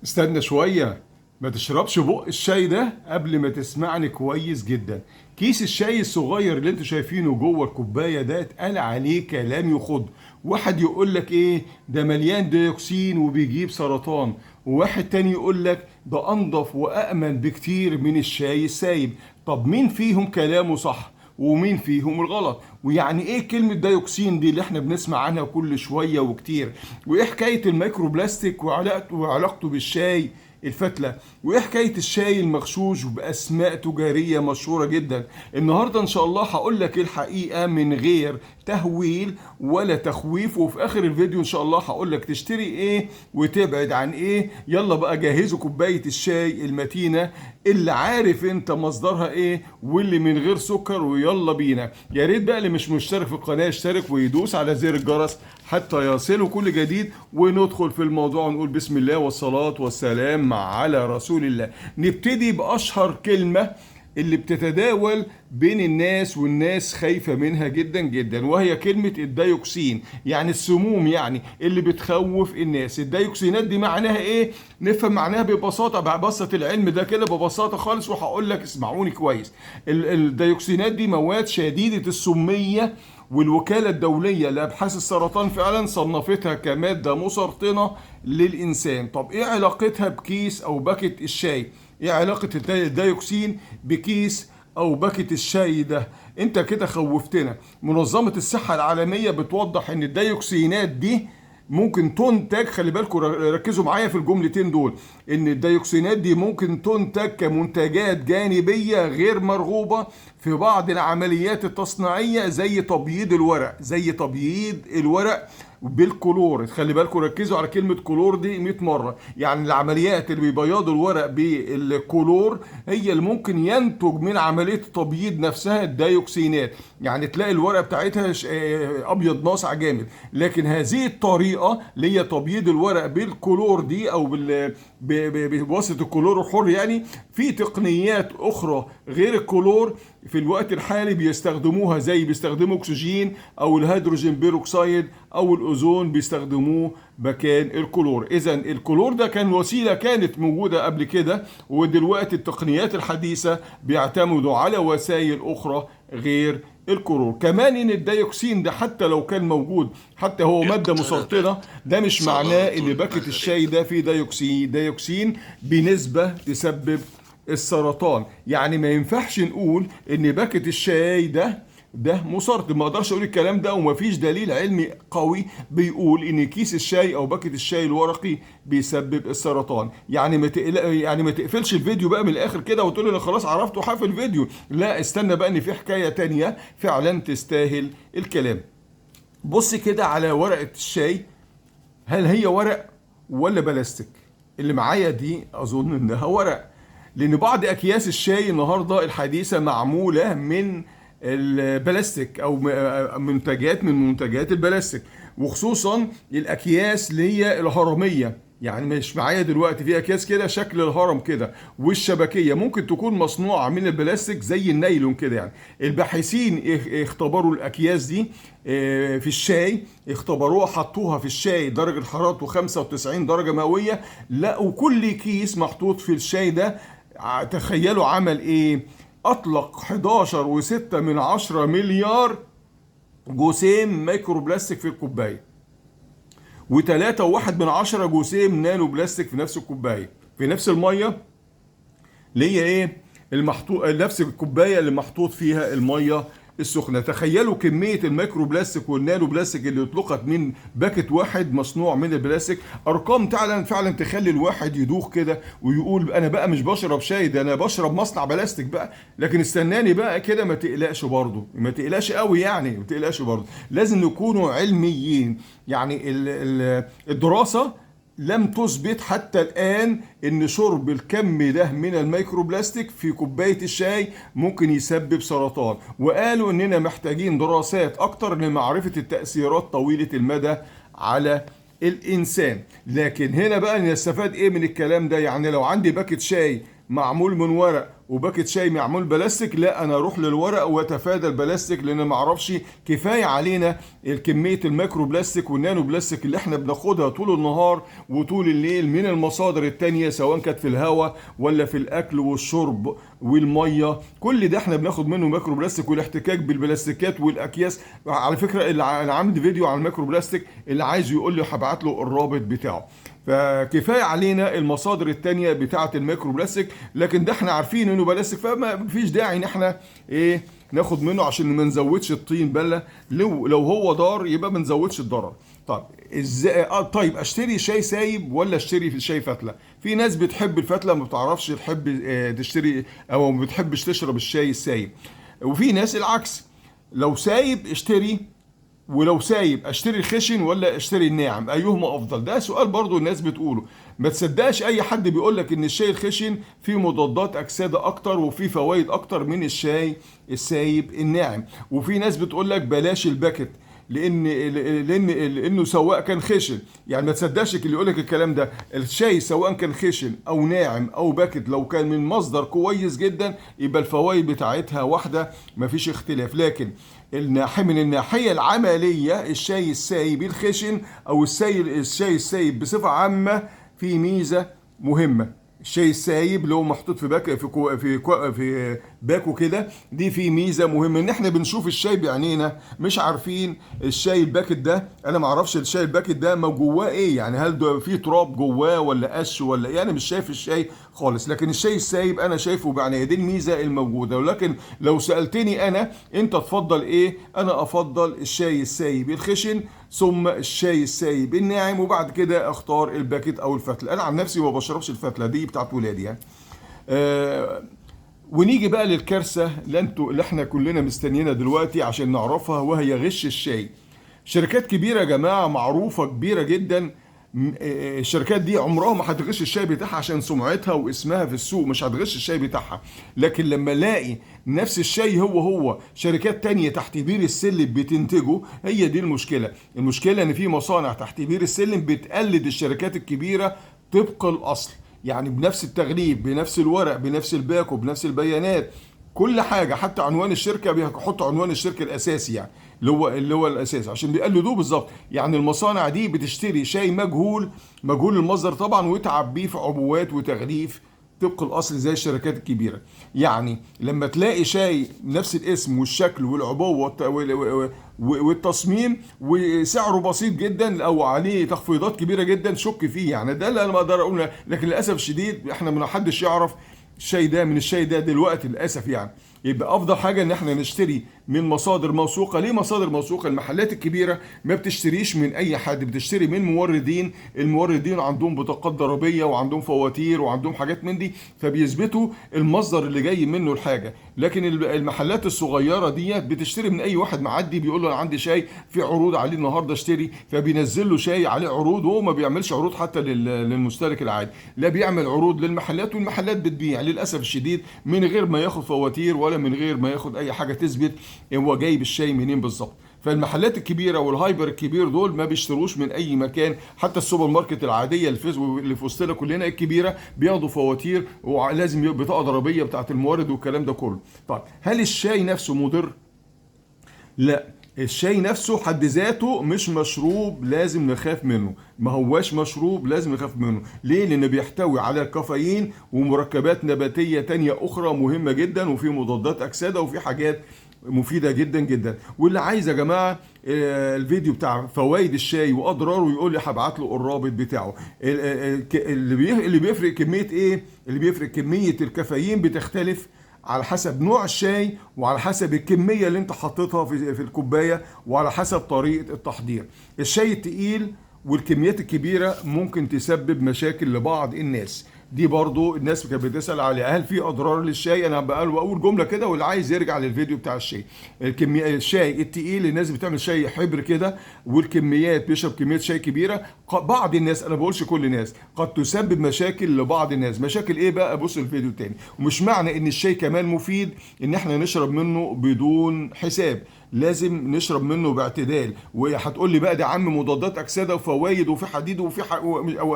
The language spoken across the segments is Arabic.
استنى شوية. ما تشربش بق الشاي ده قبل ما تسمعني كويس جدا. كيس الشاي الصغير اللي انتوا شايفينه جوه الكوباية ده اتقال عليه كلام يخض. واحد يقول لك ايه ده مليان ديوكسين وبيجيب سرطان، وواحد تاني يقول لك ده انضف وامن بكتير من الشاي السايب. طب مين فيهم كلامه صح ومين فيهم الغلط؟ ويعني ايه كلمة دايوكسين دي اللي احنا بنسمع عنها كل شوية وكتير؟ وايه حكاية الميكروبلاستيك وعلاقته بالشاي الفتلة؟ وايه حكاية الشاي المغشوش بأسماء تجارية مشهورة جدا؟ النهاردة ان شاء الله هقول لك الحقيقة من غير تهويل ولا تخويف، وفي اخر الفيديو ان شاء الله هقول لك تشتري ايه وتبعد عن ايه. يلا بقى جهزوا كوباية الشاي المتينة اللي عارف انت مصدرها ايه واللي من غير سكر، ويلا بينا. يا ريت بقى اللي مش مشترك في القناة يشترك ويدوس على زر الجرس حتى يصله كل جديد، وندخل في الموضوع ونقول بسم الله والصلاة والسلام على رسول الله. نبتدي بأشهر كلمة اللي بتتداول بين الناس والناس خايفة منها جدا جدا، وهي كلمة الديوكسين، يعني السموم يعني اللي بتخوف الناس. الديوكسينات دي معناها ايه؟ نفهم معناها ببساطة، ببسط العلم ده كده ببساطة خالص، وهقول لك اسمعوني كويس. الديوكسينات دي مواد شديدة السمية، والوكالة الدولية لأبحاث السرطان فعلا صنفتها كمادة مسرطنة للإنسان. طب إيه علاقتها بكيس أو باكت الشاي؟ إيه علاقة الديوكسين بكيس أو باكت الشاي ده؟ أنت كده خوفتنا. منظمة الصحة العالمية بتوضح إن الديوكسينات دي ممكن تنتج، خلي بالكم ركزوا معايا في الجملتين دول، ان الديوكسينات دي ممكن تنتج كمنتجات جانبية غير مرغوبة في بعض العمليات التصنيعية، زي تبييض الورق، زي تبييض الورق بالكلور. خلي بالكم ركزوا على كلمة كلور دي 100 مرة. يعني العمليات اللي بيبيضوا الورق بالكلور هي اللي ممكن ينتج من عملية التبييض نفسها الديوكسينات. يعني تلاقي الورقة بتاعتها أبيض ناصع جامد، لكن هذه الطريقة اللي هي تبييض الورق بالكلور دي أو بواسطة الكلور الحر، يعني في تقنيات أخرى غير الكلور في الوقت الحالي بيستخدموها، زي بيستخدموا اكسجين او الهيدروجين بيروكسيد او الاوزون بيستخدموه مكان الكلور. اذا الكلور ده كان وسيله كانت موجوده قبل كده، ودلوقتي التقنيات الحديثه بيعتمدوا على وسائل اخرى غير الكلور. كمان ان الديوكسين ده حتى لو كان موجود، حتى هو ماده مسرطنه، ده مش معناه صلاة ان باكت المغرب. الشاي ده فيه ديوكسين بنسبه تسبب السرطان. يعني ما ينفعش نقول ان باكت الشاي ده مسرطن. ما اقدرش اقول الكلام ده ومفيش دليل علمي قوي بيقول ان كيس الشاي او باكت الشاي الورقي بيسبب السرطان. يعني ما تقفلش الفيديو بقى من الاخر كده وتقول انا خلاص عرفت وحاف الفيديو. لا، استنى بقى ان في حكاية تانية فعلا تستاهل الكلام. بص كده على ورقة الشاي، هل هي ورق ولا بلاستيك؟ اللي معايا دي اظن انها ورق، لان بعض اكياس الشاي النهارده الحديثه معموله من البلاستيك او منتجات من منتجات البلاستيك، وخصوصا الاكياس اللي هي الهرميه. يعني مش معايا دلوقتي في اكياس كده شكل الهرم كده، والشبكيه ممكن تكون مصنوعه من البلاستيك زي النايلون كده. يعني الباحثين اختبروا الاكياس دي في الشاي، اختبروها حطوها في الشاي درجه حرارته 95 درجه مئويه، لقوا كل كيس محطوط في الشاي ده، تخيلوا عمل ايه؟ اطلق 11.6 مليار جسيم ميكرو بلاستيك في الكوبايه، و3.1 جسيم نانو بلاستيك في نفس الكوبايه، في نفس الميه اللي هي ايه المحطوط، نفس الكوبايه اللي محطوط فيها الميه السخنه. تخيلوا كميه الميكرو بلاستيك والنانو بلاستيك اللي اطلقت من باكت واحد مصنوع من البلاستيك. ارقام فعلا فعلا تخلي الواحد يدوخ كده ويقول انا بقى مش بشرب شاي، ده انا بشرب مصنع بلاستيك بقى. لكن استناني بقى كده، ما تقلقش برضه، ما تقلقش قوي، يعني ما تقلقش برضه. لازم نكونوا علميين. يعني الدراسه لم تثبت حتى الآن إن شرب الكم ده من الميكروبلاستيك في كوباية الشاي ممكن يسبب سرطان، وقالوا إننا محتاجين دراسات أكتر لمعرفة التأثيرات طويلة المدى على الإنسان. لكن هنا بقى نستفاد إيه من الكلام ده؟ يعني لو عندي باكت شاي معمول من ورق وباكت شاي معمول بلاستيك، لا انا اروح للورق واتفادى البلاستيك، لان ما اعرفش كفايه علينا الكميه الميكرو بلاستيك والنانو بلاستيك اللي احنا بناخدها طول النهار وطول الليل من المصادر التانية، سواء كانت في الهواء ولا في الاكل والشرب والميه. كل ده احنا بناخد منه ميكرو بلاستيك، والاحتكاك بالبلاستيكات والاكياس. على فكره اللي انا عامل فيديو عن الميكرو بلاستيك، اللي عايز يقول لي هبعت له الرابط بتاعه. فكفايه علينا المصادر التانية بتاعه الميكرو بلاستيك، لكن ده احنا عارفين انه بلاستيك، فما فيش داعي ان احنا ايه ناخد منه عشان ما نزودش الطين بله. لو هو ضار يبقى ما نزودش الضرر. طب ازاي طيب اشتري شاي سايب ولا اشتري شاي فتله؟ في ناس بتحب الفتله، ما بتعرفش تحب تشتري او ما بتحبش تشرب الشاي السايب. وفي ناس العكس، لو سايب اشتري، ولو سايب اشتري الخشن ولا اشتري الناعم، ايهما افضل؟ ده سؤال برضو الناس بتقوله. ما تصدقش اي حد بيقول لك ان الشاي الخشن فيه مضادات اكسده اكتر وفيه فوائد اكتر من الشاي السايب الناعم. وفي ناس بتقول لك بلاش الباكت لانه سواء كان خشن، يعني ما تصدقش اللي يقول لك الكلام ده. الشاي سواء كان خشن او ناعم او باكت، لو كان من مصدر كويس جدا يبقى الفوائد بتاعتها واحده، مفيش اختلاف. لكن من الناحيه العمليه الشاي السايب الخشن او الشاي السايب بصفه عامه في ميزه مهمه. الشاي السايب اللي هو محطوط في باك في باكو كده، دي في ميزه مهمه ان احنا بنشوف الشاي بعينينا، مش عارفين الشاي الباكت ده. انا ما اعرفش الشاي الباكت ده ما جواه ايه، يعني هل ده فيه تراب جواه ولا قش ولا ايه، انا مش شايف الشاي خالص. لكن الشاي السايب انا شايفه بعينيا، دي الميزه الموجوده. ولكن لو سالتني انا انت تفضل ايه، انا افضل الشاي السايب الخشن ثم الشاي السايب الناعم، وبعد كده اختار الباكت او الفتله. انا عن نفسي ما بشربش الفتله دي بتاعت ولادي يعني. ونيجي بقى للكارثه اللي احنا كلنا مستنيينها دلوقتي عشان نعرفها، وهي غش الشاي. شركات كبيره يا جماعه معروفه كبيره جدا، الشركات دي عمرها ما هتغش الشاي بتاعها عشان سمعتها واسمها في السوق، مش هتغش الشاي بتاعها. لكن لما الاقي نفس الشاي هو شركات تانية تحت بير السلم بتنتجه، هي دي المشكلة. المشكلة ان في مصانع تحت بير السلم بتقلد الشركات الكبيرة طبق الاصل، يعني بنفس التغليف، بنفس الورق، بنفس الباكو، بنفس البيانات، كل حاجه. حتى عنوان الشركه بيحطوا عنوان الشركه الاساسي، يعني اللي هو الاساسي، عشان بيقلدوه بالظبط. يعني المصانع دي بتشتري شاي مجهول المصدر طبعا، وتعبيه في عبوات وتغليف طبق الاصل زي الشركات الكبيره. يعني لما تلاقي شاي نفس الاسم والشكل والعبوه والتصميم وسعره بسيط جدا او عليه تخفيضات كبيره جدا، شك فيه. يعني ده اللي انا بقدر اقوله. لكن للاسف الشديد احنا ما حدش يعرف الشاي ده من الشاي ده دلوقتي للاسف يعني. يبقى افضل حاجه ان احنا نشتري من مصادر موثوقه. ليه مصادر موثوقه؟ المحلات الكبيره ما بتشتريش من اي حد، بتشتري من موردين. الموردين عندهم بطاقات ضريبيه وعندهم فواتير وعندهم حاجات من دي، فبيثبتوا المصدر اللي جاي منه الحاجه. لكن المحلات الصغيره دي بتشتري من اي واحد معدي بيقول له انا عندي شاي في عروض عليه النهارده اشتري، فبينزل له شاي عليه عروض، وهو ما بيعملش عروض حتى للمستهلك العادي، لا بيعمل عروض للمحلات، والمحلات بتبيع للاسف الشديد من غير ما ياخد فواتير ولا من غير ما ياخد اي حاجه تثبت هو جايب الشاي منين بالظبط. فالمحلات الكبيره والهايبر الكبير دول ما بيشتروش من اي مكان. حتى السوبر ماركت العاديه اللي في وسطنا كلنا الكبيره بياخدوا فواتير، ولازم بطاقه ضريبيه بتاعه المورد والكلام ده كله. طيب هل الشاي نفسه مضر؟ لا، الشاي نفسه حد ذاته مش مشروب لازم نخاف منه، ما هواش مشروب لازم نخاف منه. ليه؟ لأنه بيحتوي على الكافيين ومركبات نباتية تانية أخرى مهمة جدا، وفي مضادات أكسدة، وفي حاجات مفيدة جدا جدا. واللي عايز يا جماعة الفيديو بتاع فوائد الشاي وأضراره يقول لي هبعت له الرابط بتاعه. اللي بيفرق كمية إيه؟ اللي بيفرق كمية الكافيين بتختلف على حسب نوع الشاي، وعلى حسب الكمية اللي انت حطيتها في الكوباية، وعلى حسب طريقة التحضير. الشاي التقيل والكميات الكبيرة ممكن تسبب مشاكل لبعض الناس. دي برضو الناس كانت بتسأل عليها، هل في أضرار للشاي؟ أنا بقول جملة كده، واللي عايز يرجع للفيديو بتاع الشاي. الشاي التقيل الناس بتعمل شاي حبر كده، والكميات بيشرب كمية شاي كبيرة. بعض الناس، أنا بقولش كل الناس، قد تسبب مشاكل لبعض الناس. مشاكل إيه بقى؟ بص الفيديو تاني. ومش معنى إن الشاي كمان مفيد إن إحنا نشرب منه بدون حساب، لازم نشرب منه باعتدال. وهتقول لي بقى ده عم مضادات اكسده وفوائد وفي حديد وفي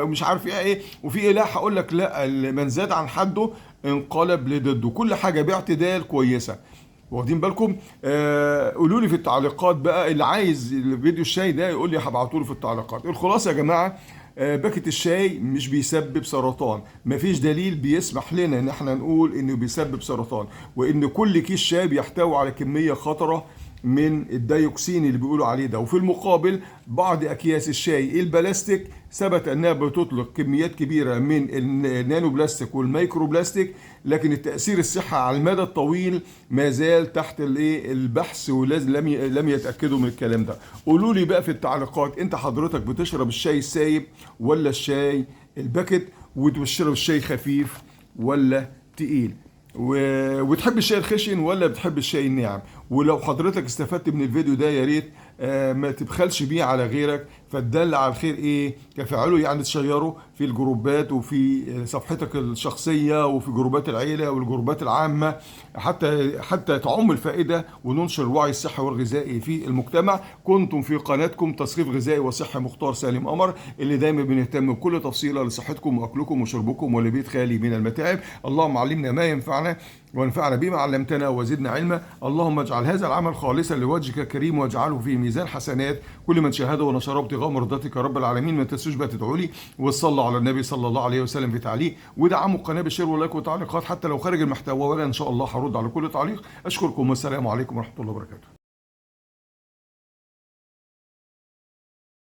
مش عارف ايه وفي ايه. لا، هقول لك لا، من زاد عن حده انقلب لضده. كل حاجه باعتدال كويسه. واخدين بالكم؟ قولوا لي في التعليقات بقى، اللي عايز الفيديو الشاي ده يقول لي، هبعته له في التعليقات. الخلاصه يا جماعه، باكت الشاي مش بيسبب سرطان. مفيش دليل بيسمح لنا ان احنا نقول انه بيسبب سرطان، وان كل كيس شاي بيحتوي على كميه خطره من الديوكسين اللي بيقولوا عليه ده. وفي المقابل بعض اكياس الشاي البلاستيك ثبت انها بتطلق كميات كبيره من النانو بلاستيك والميكرو بلاستيك، لكن التاثير الصحي على المدى الطويل ما زال تحت البحث، ولازم لم يتاكدوا من الكلام ده. قولوا لي بقى في التعليقات، انت حضرتك بتشرب الشاي السايب ولا الشاي الباكت؟ وتشرب الشاي خفيف ولا تقيل؟ وتحب الشاي الخشن ولا بتحب الشاي الناعم؟ ولو حضرتك استفدت من الفيديو ده يا ريت ما تبخلش بيه على غيرك، فتدل على الخير ايه تفعله، يعني تشيره في الجروبات وفي صفحتك الشخصيه وفي جروبات العيله والجروبات العامه، حتى تعم الفائده وننشر الوعي الصحي والغذائي في المجتمع. كنتم في قناتكم تثقيف غذائي وصحي مختار سالم قمر، اللي دايما بنهتم بكل تفصيله لصحتكم واكلكم وشربكم ولبيت خالي من المتاعب. اللهم علمنا ما ينفعنا وانفعنا بما علمتنا وزدنا علما. اللهم اجعل هذا العمل خالصا لوجهك الكريم، واجعله في ميزان حسنات كل من شاهده ونشره ابتغاء مرضاتك يا رب العالمين. ما تنسوش بقى تدعوا لي وتصلوا على النبي صلى الله عليه وسلم في تعليق، ودعموا القناه بالشير واللايك وتعليقات حتى لو خارج المحتوى، وانا ان شاء الله هرد على كل تعليق. اشكركم والسلام عليكم ورحمه الله وبركاته.